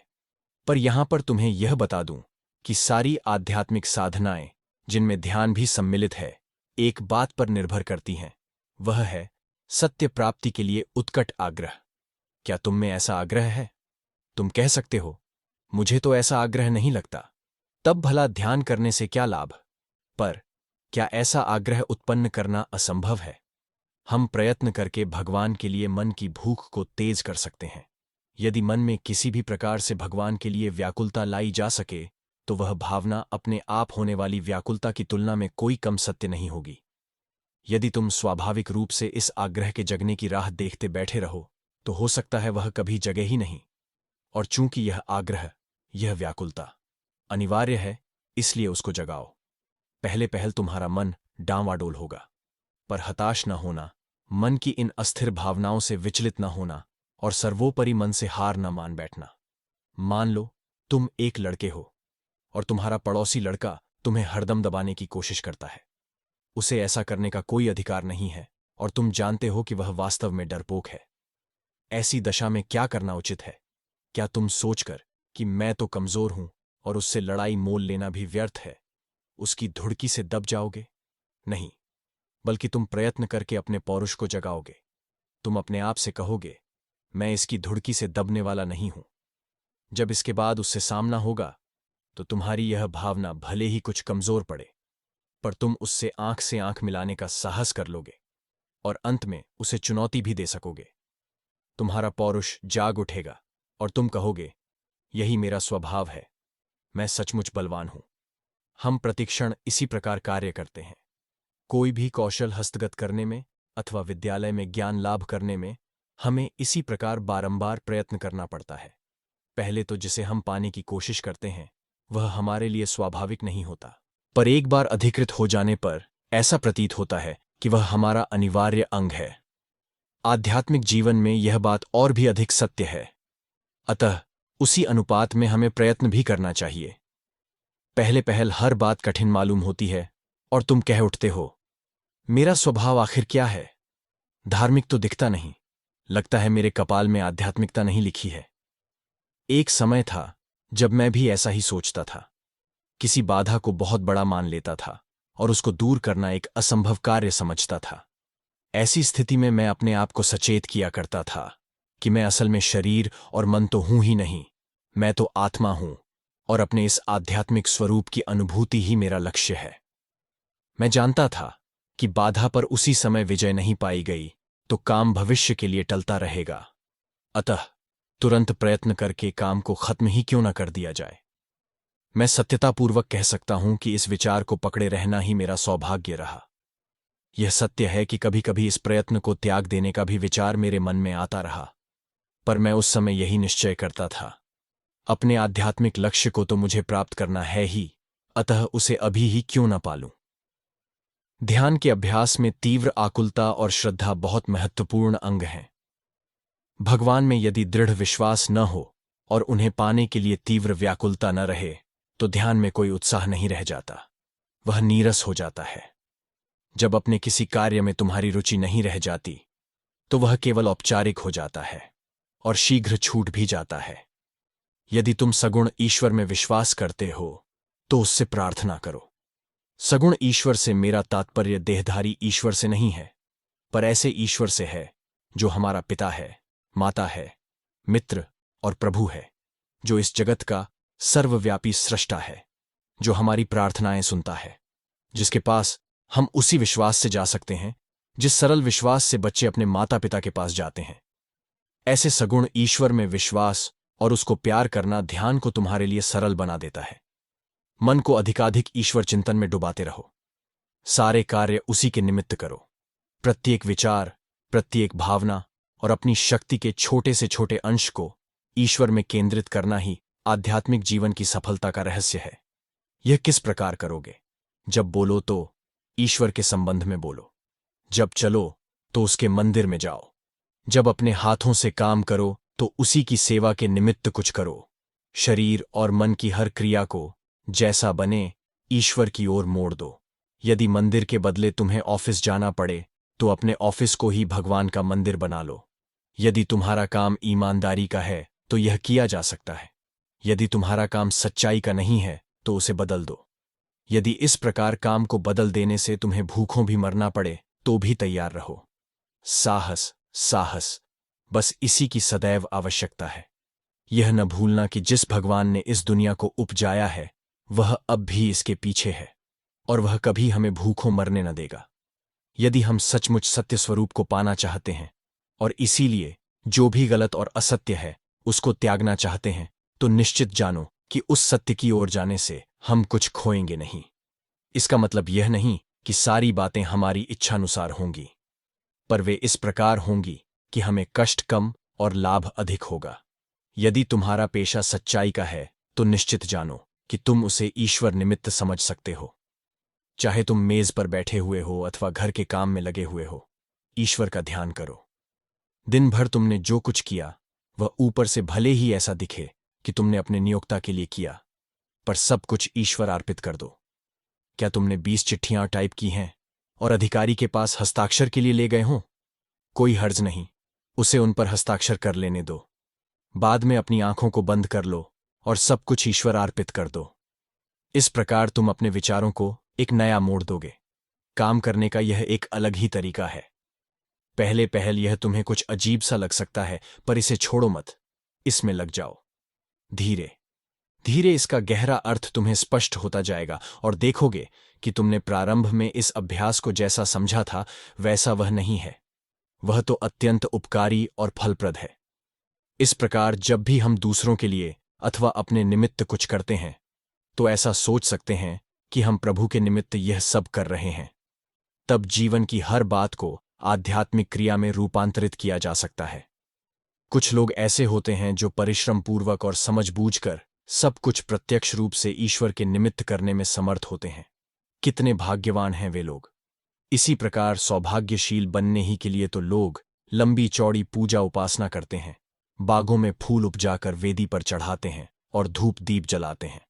पर यहां पर तुम्हें यह बता दूं कि सारी आध्यात्मिक साधनाएं, जिनमें ध्यान भी सम्मिलित है, एक बात पर निर्भर करती हैं। वह है सत्य प्राप्ति के लिए उत्कट आग्रह। क्या तुम में ऐसा आग्रह है? तुम कह सकते हो, मुझे तो ऐसा आग्रह नहीं लगता, तब भला ध्यान करने से क्या लाभ? पर क्या ऐसा आग्रह उत्पन्न करना असंभव है? हम प्रयत्न करके भगवान के लिए मन की भूख को तेज कर सकते हैं। यदि मन में किसी भी प्रकार से भगवान के लिए व्याकुलता लाई जा सके, तो वह भावना अपने आप होने वाली व्याकुलता की तुलना में कोई कम सत्य नहीं होगी। यदि तुम स्वाभाविक रूप से इस आग्रह के जगने की राह देखते बैठे रहो, तो हो सकता है वह कभी जगे ही नहीं। और चूंकि यह आग्रह, यह व्याकुलता अनिवार्य है, इसलिए उसको जगाओ। पहले पहल तुम्हारा मन डांवाडोल होगा, पर हताश न होना, मन की इन अस्थिर भावनाओं से विचलित न होना और सर्वोपरि मन से हार न मान बैठना। मान लो तुम एक लड़के हो और तुम्हारा पड़ोसी लड़का तुम्हें हरदम दबाने की कोशिश करता है। उसे ऐसा करने का कोई अधिकार नहीं है और तुम जानते हो कि वह वास्तव में डरपोक है। ऐसी दशा में क्या करना उचित है? क्या तुम सोचकर कि मैं तो कमजोर हूं और उससे लड़ाई मोल लेना भी व्यर्थ है, उसकी धुड़की से दब जाओगे? नहीं, बल्कि तुम प्रयत्न करके अपने पौरुष को जगाओगे। तुम अपने आप से कहोगे, मैं इसकी धुड़की से दबने वाला नहीं हूं। जब इसके बाद उससे सामना होगा, तो तुम्हारी यह भावना भले ही कुछ कमजोर पड़े, पर तुम उससे आंख मिलाने का साहस कर लोगे और अंत में उसे चुनौती भी दे सकोगे। तुम्हारा पौरुष जाग उठेगा और तुम कहोगे, यही मेरा स्वभाव है, मैं सचमुच बलवान हूं। हम प्रतिक्षण इसी प्रकार कार्य करते हैं। कोई भी कौशल हस्तगत करने में अथवा विद्यालय में ज्ञान लाभ करने में हमें इसी प्रकार बारंबार प्रयत्न करना पड़ता है। पहले तो जिसे हम पाने की कोशिश करते हैं, वह हमारे लिए स्वाभाविक नहीं होता, पर एक बार अधिकृत हो जाने पर ऐसा प्रतीत होता है कि वह हमारा अनिवार्य अंग है। आध्यात्मिक जीवन में यह बात और भी अधिक सत्य है। अतः उसी अनुपात में हमें प्रयत्न भी करना चाहिए। पहले पहल हर बात कठिन मालूम होती है और तुम कह उठते हो, मेरा स्वभाव आखिर क्या है? धार्मिक तो दिखता नहीं, लगता है मेरे कपाल में आध्यात्मिकता नहीं लिखी है। एक समय था जब मैं भी ऐसा ही सोचता था, किसी बाधा को बहुत बड़ा मान लेता था और उसको दूर करना एक असंभव कार्य समझता था। ऐसी स्थिति में मैं अपने आप को सचेत किया करता था कि मैं असल में शरीर और मन तो हूं ही नहीं, मैं तो आत्मा हूं और अपने इस आध्यात्मिक स्वरूप की अनुभूति ही मेरा लक्ष्य है। मैं जानता था कि बाधा पर उसी समय विजय नहीं पाई गई तो काम भविष्य के लिए टलता रहेगा। अतः तुरंत प्रयत्न करके काम को खत्म ही क्यों न कर दिया जाए। मैं सत्यतापूर्वक कह सकता हूं कि इस विचार को पकड़े रहना ही मेरा सौभाग्य रहा। यह सत्य है कि कभी कभी इस प्रयत्न को त्याग देने का भी विचार मेरे मन में आता रहा, पर मैं उस समय यही निश्चय करता था, अपने आध्यात्मिक लक्ष्य को तो मुझे प्राप्त करना है ही, अतः उसे अभी ही क्यों न पालूं। ध्यान के अभ्यास में तीव्र आकुलता और श्रद्धा बहुत महत्वपूर्ण अंग हैं। भगवान में यदि दृढ़ विश्वास न हो और उन्हें पाने के लिए तीव्र व्याकुलता न रहे, तो ध्यान में कोई उत्साह नहीं रह जाता, वह नीरस हो जाता है। जब अपने किसी कार्य में तुम्हारी रुचि नहीं रह जाती, तो वह केवल औपचारिक हो जाता है और शीघ्र छूट भी जाता है। यदि तुम सगुण ईश्वर में विश्वास करते हो, तो उससे प्रार्थना करो। सगुण ईश्वर से मेरा तात्पर्य देहधारी ईश्वर से नहीं है, पर ऐसे ईश्वर से है जो हमारा पिता है, माता है, मित्र और प्रभु है, जो इस जगत का सर्वव्यापी सृष्टा है, जो हमारी प्रार्थनाएं सुनता है, जिसके पास हम उसी विश्वास से जा सकते हैं जिस सरल विश्वास से बच्चे अपने माता पिता के पास जाते हैं। ऐसे सगुण ईश्वर में विश्वास और उसको प्यार करना ध्यान को तुम्हारे लिए सरल बना देता है। मन को अधिकाधिक ईश्वर चिंतन में डुबाते रहो। सारे कार्य उसी के निमित्त करो। प्रत्येक विचार, प्रत्येक भावना और अपनी शक्ति के छोटे से छोटे अंश को ईश्वर में केंद्रित करना ही आध्यात्मिक जीवन की सफलता का रहस्य है। यह किस प्रकार करोगे? जब बोलो तो ईश्वर के संबंध में बोलो, जब चलो तो उसके मंदिर में जाओ, जब अपने हाथों से काम करो तो उसी की सेवा के निमित्त कुछ करो। शरीर और मन की हर क्रिया को जैसा बने ईश्वर की ओर मोड़ दो। यदि मंदिर के बदले तुम्हें ऑफिस जाना पड़े, तो अपने ऑफिस को ही भगवान का मंदिर बना लो। यदि तुम्हारा काम ईमानदारी का है, तो यह किया जा सकता है। यदि तुम्हारा काम सच्चाई का नहीं है तो उसे बदल दो। यदि इस प्रकार काम को बदल देने से तुम्हें भूखों भी मरना पड़े तो भी तैयार रहो। साहस, साहस, बस इसी की सदैव आवश्यकता है। यह न भूलना कि जिस भगवान ने इस दुनिया को उपजाया है वह अब भी इसके पीछे है और वह कभी हमें भूखों मरने न देगा। यदि हम सचमुच सत्य स्वरूप को पाना चाहते हैं और इसीलिए जो भी गलत और असत्य है उसको त्यागना चाहते हैं, तो निश्चित जानो कि उस सत्य की ओर जाने से हम कुछ खोएंगे नहीं। इसका मतलब यह नहीं कि सारी बातें हमारी इच्छानुसार होंगी, पर वे इस प्रकार होंगी कि हमें कष्ट कम और लाभ अधिक होगा। यदि तुम्हारा पेशा सच्चाई का है तो निश्चित जानो कि तुम उसे ईश्वर निमित्त समझ सकते हो। चाहे तुम मेज पर बैठे हुए हो अथवा घर के काम में लगे हुए हो, ईश्वर का ध्यान करो। दिन भर तुमने जो कुछ किया वह ऊपर से भले ही ऐसा दिखे कि तुमने अपने नियोक्ता के लिए किया, पर सब कुछ ईश्वर अर्पित कर दो। क्या तुमने 20 चिट्ठियां टाइप की हैं और अधिकारी के पास हस्ताक्षर के लिए ले गए हों? कोई हर्ज नहीं, उसे उन पर हस्ताक्षर कर लेने दो। बाद में अपनी आंखों को बंद कर लो और सब कुछ ईश्वर अर्पित कर दो। इस प्रकार तुम अपने विचारों को एक नया मोड़ दोगे। काम करने का यह एक अलग ही तरीका है। पहले पहल यह तुम्हें कुछ अजीब सा लग सकता है, पर इसे छोड़ो मत, इसमें लग जाओ। धीरे धीरे इसका गहरा अर्थ तुम्हें स्पष्ट होता जाएगा और देखोगे कि तुमने प्रारंभ में इस अभ्यास को जैसा समझा था वैसा वह नहीं है। वह तो अत्यंत उपकारी और फलप्रद है। इस प्रकार जब भी हम दूसरों के लिए अथवा अपने निमित्त कुछ करते हैं तो ऐसा सोच सकते हैं कि हम प्रभु के निमित्त यह सब कर रहे हैं। तब जीवन की हर बात को आध्यात्मिक क्रिया में रूपांतरित किया जा सकता है। कुछ लोग ऐसे होते हैं जो परिश्रम पूर्वक और समझबूझकर सब कुछ प्रत्यक्ष रूप से ईश्वर के निमित्त करने में समर्थ होते हैं। कितने भाग्यवान हैं वे लोग। इसी प्रकार सौभाग्यशील बनने ही के लिए तो लोग लंबी चौड़ी पूजा उपासना करते हैं, बागों में फूल उपजाकर वेदी पर चढ़ाते हैं और धूप दीप जलाते हैं।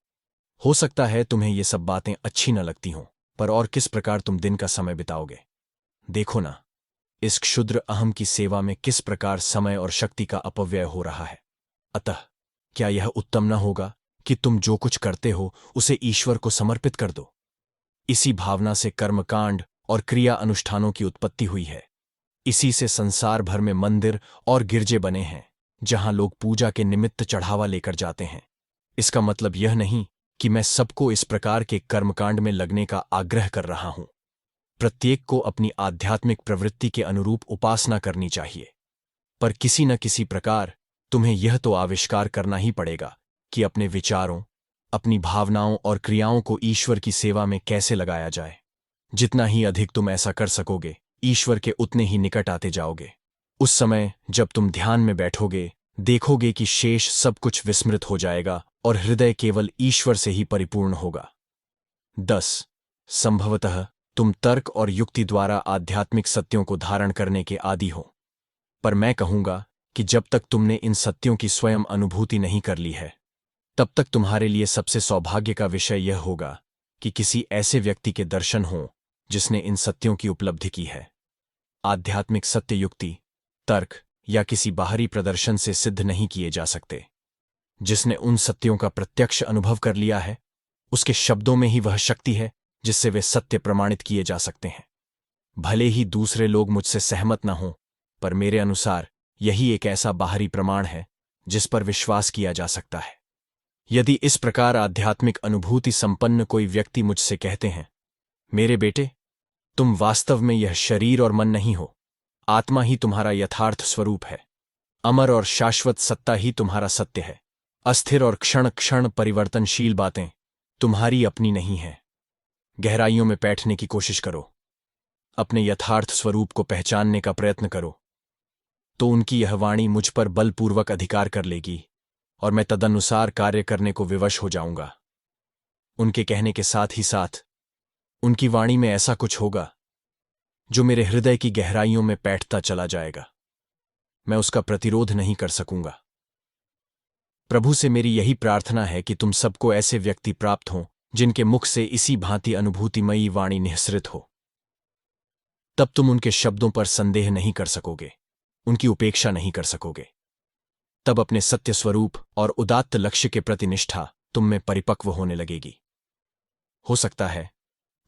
हो सकता है तुम्हें ये सब बातें अच्छी न लगती हों, पर और किस प्रकार तुम दिन का समय बिताओगे। देखो ना, इस क्षुद्र अहम की सेवा में किस प्रकार समय और शक्ति का अपव्यय हो रहा है। अतः क्या यह उत्तम न होगा कि तुम जो कुछ करते हो उसे ईश्वर को समर्पित कर दो। इसी भावना से कर्मकांड और क्रिया अनुष्ठानों की उत्पत्ति हुई है। इसी से संसार भर में मंदिर और गिरजे बने हैं जहां लोग पूजा के निमित्त चढ़ावा लेकर जाते हैं। इसका मतलब यह नहीं कि मैं सबको इस प्रकार के कर्मकांड में लगने का आग्रह कर रहा हूं। प्रत्येक को अपनी आध्यात्मिक प्रवृत्ति के अनुरूप उपासना करनी चाहिए, पर किसी न किसी प्रकार तुम्हें यह तो आविष्कार करना ही पड़ेगा कि अपने विचारों, अपनी भावनाओं और क्रियाओं को ईश्वर की सेवा में कैसे लगाया जाए। जितना ही अधिक तुम ऐसा कर सकोगे, ईश्वर के उतने ही निकट आते जाओगे। उस समय जब तुम ध्यान में बैठोगे, देखोगे कि शेष सब कुछ विस्मृत हो जाएगा और हृदय केवल ईश्वर से ही परिपूर्ण होगा। 10. संभवतः तुम तर्क और युक्ति द्वारा आध्यात्मिक सत्यों को धारण करने के आदी हो, पर मैं कहूंगा कि जब तक तुमने इन सत्यों की स्वयं अनुभूति नहीं कर ली है, तब तक तुम्हारे लिए सबसे सौभाग्य का विषय यह होगा कि किसी ऐसे व्यक्ति के दर्शन हों जिसने इन सत्यों की उपलब्धि की है। आध्यात्मिक सत्य युक्ति, तर्क या किसी बाहरी प्रदर्शन से सिद्ध नहीं किए जा सकते। जिसने उन सत्यों का प्रत्यक्ष अनुभव कर लिया है, उसके शब्दों में ही वह शक्ति है जिससे वे सत्य प्रमाणित किए जा सकते हैं। भले ही दूसरे लोग मुझसे सहमत न हों, पर मेरे अनुसार यही एक ऐसा बाहरी प्रमाण है जिस पर विश्वास किया जा सकता है। यदि इस प्रकार आध्यात्मिक अनुभूति संपन्न कोई व्यक्ति मुझसे कहते हैं, मेरे बेटे, तुम वास्तव में यह शरीर और मन नहीं हो, आत्मा ही तुम्हारा यथार्थ स्वरूप है, अमर और शाश्वत सत्ता ही तुम्हारा सत्य है, अस्थिर और क्षण क्षण परिवर्तनशील बातें तुम्हारी अपनी नहीं हैं। गहराइयों में बैठने की कोशिश करो, अपने यथार्थ स्वरूप को पहचानने का प्रयत्न करो, तो उनकी यह वाणी मुझ पर बलपूर्वक अधिकार कर लेगी और मैं तदनुसार कार्य करने को विवश हो जाऊंगा। उनके कहने के साथ ही साथ उनकी वाणी में ऐसा कुछ होगा जो मेरे हृदय की गहराइयों में बैठता चला जाएगा। मैं उसका प्रतिरोध नहीं कर सकूंगा। प्रभु से मेरी यही प्रार्थना है कि तुम सबको ऐसे व्यक्ति प्राप्त हों जिनके मुख से इसी भांति अनुभूतिमयी वाणी निःसृत हो। तब तुम उनके शब्दों पर संदेह नहीं कर सकोगे, उनकी उपेक्षा नहीं कर सकोगे। तब अपने सत्य स्वरूप और उदात्त लक्ष्य के प्रति निष्ठा तुम में परिपक्व होने लगेगी। हो सकता है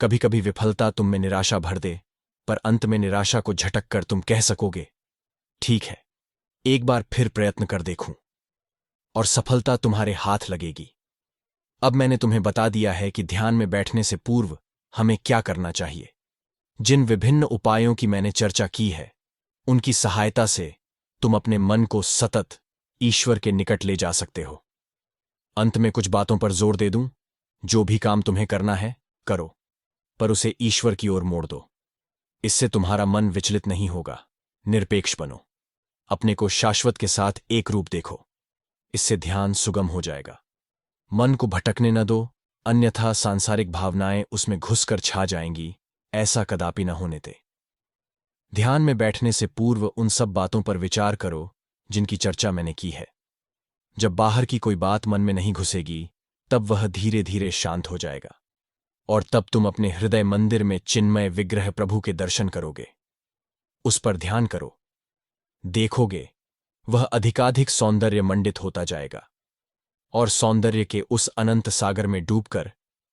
कभी कभी विफलता तुम में निराशा भर दे, पर अंत में निराशा को झटक कर तुम कह सकोगे, ठीक है, एक बार फिर प्रयत्न कर देखूं, और सफलता तुम्हारे हाथ लगेगी। अब मैंने तुम्हें बता दिया है कि ध्यान में बैठने से पूर्व हमें क्या करना चाहिए। जिन विभिन्न उपायों की मैंने चर्चा की है, उनकी सहायता से तुम अपने मन को सतत ईश्वर के निकट ले जा सकते हो। अंत में कुछ बातों पर जोर दे दूं, जो भी काम तुम्हें करना है करो, पर उसे ईश्वर की ओर मोड़ दो। इससे तुम्हारा मन विचलित नहीं होगा। निरपेक्ष बनो, अपने को शाश्वत के साथ एक रूप देखो। इससे ध्यान सुगम हो जाएगा। मन को भटकने न दो, अन्यथा सांसारिक भावनाएं उसमें घुसकर छा जाएंगी। ऐसा कदापि न होने दे। ध्यान में बैठने से पूर्व उन सब बातों पर विचार करो जिनकी चर्चा मैंने की है। जब बाहर की कोई बात मन में नहीं घुसेगी, तब वह धीरे धीरे शांत हो जाएगा, और तब तुम अपने हृदय मंदिर में चिन्मय विग्रह प्रभु के दर्शन करोगे। उस पर ध्यान करो, देखोगे वह अधिकाधिक सौंदर्य मंडित होता जाएगा, और सौंदर्य के उस अनंत सागर में डूबकर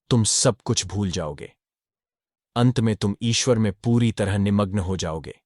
तुम सब कुछ भूल जाओगे। अंत में तुम ईश्वर में पूरी तरह निमग्न हो जाओगे।